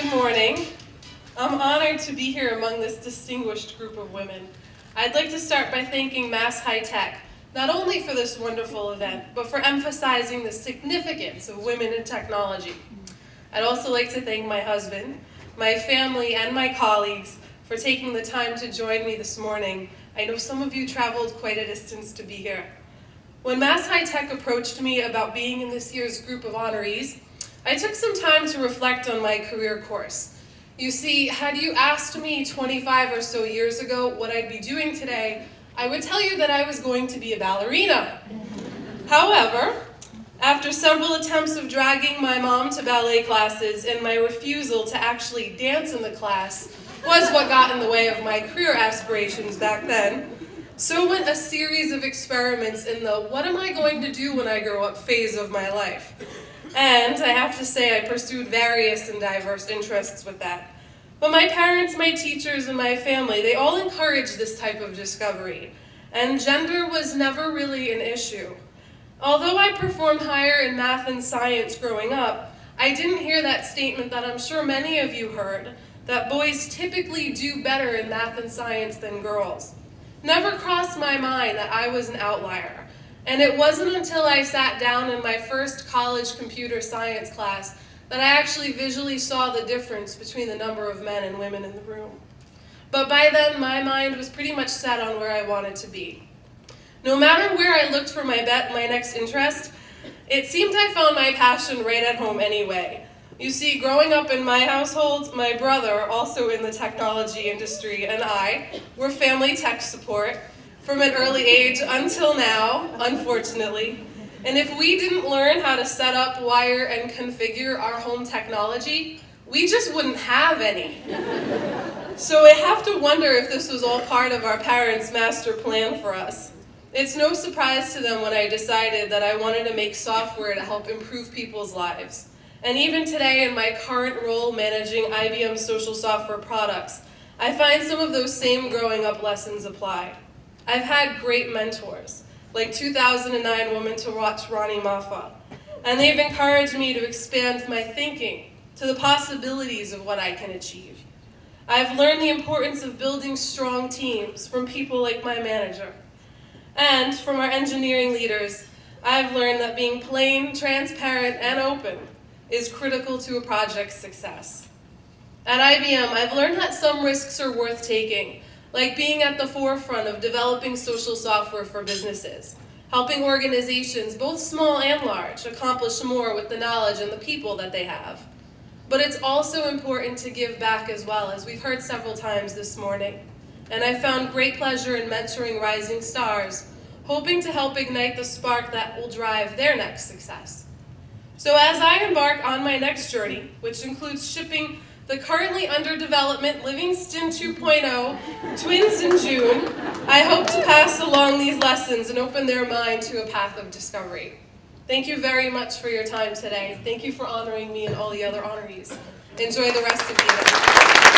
Good morning. I'm honored to be here among this distinguished group of women. I'd like to start by thanking Mass High Tech, not only for this wonderful event, but for emphasizing the significance of women in technology. I'd also like to thank my husband, my family, and my colleagues for taking the time to join me this morning. I know some of you traveled quite a distance to be here. When Mass High Tech approached me about being in this year's group of honorees, I took some time to reflect on my career course. You see, had you asked me 25 or so years ago what I'd be doing today, I would tell you that I was going to be a ballerina. However, after several attempts of dragging my mom to ballet classes and my refusal to actually dance in the class was what got in the way of my career aspirations back then, so went a series of experiments in the what am I going to do when I grow up phase of my life. And I have to say I pursued various and diverse interests with that. But my parents, my teachers, and my family, they all encouraged this type of discovery. And gender was never really an issue. Although I performed higher in math and science growing up, I didn't hear that statement that I'm sure many of you heard, that boys typically do better in math and science than girls. Never crossed my mind that I was an outlier. And it wasn't until I sat down in my first college computer science class that I actually visually saw the difference between the number of men and women in the room. But by then, my mind was pretty much set on where I wanted to be. No matter where I looked for my next interest, it seemed I found my passion right at home anyway. You see, growing up in my household, my brother, also in the technology industry, and I were family tech support from an early age until now, unfortunately. And if we didn't learn how to set up, wire, and configure our home technology, we just wouldn't have any. So I have to wonder if this was all part of our parents' master plan for us. It's no surprise to them when I decided that I wanted to make software to help improve people's lives. And even today, in my current role managing IBM's social software products, I find some of those same growing up lessons apply. I've had great mentors, like 2009 woman to watch Ronnie Maffa, and they've encouraged me to expand my thinking to the possibilities of what I can achieve. I've learned the importance of building strong teams from people like my manager. And from our engineering leaders, I've learned that being plain, transparent, and open is critical to a project's success. At IBM, I've learned that some risks are worth taking, like being at the forefront of developing social software for businesses, helping organizations, both small and large, accomplish more with the knowledge and the people that they have. But it's also important to give back as well, as we've heard several times this morning. And I found great pleasure in mentoring rising stars, hoping to help ignite the spark that will drive their next success. So as I embark on my next journey, which includes shipping the currently under development Livingston 2.0 twins in June, I hope to pass along these lessons and open their mind to a path of discovery. Thank you very much for your time today. Thank you for honoring me and all the other honorees. Enjoy the rest of the event.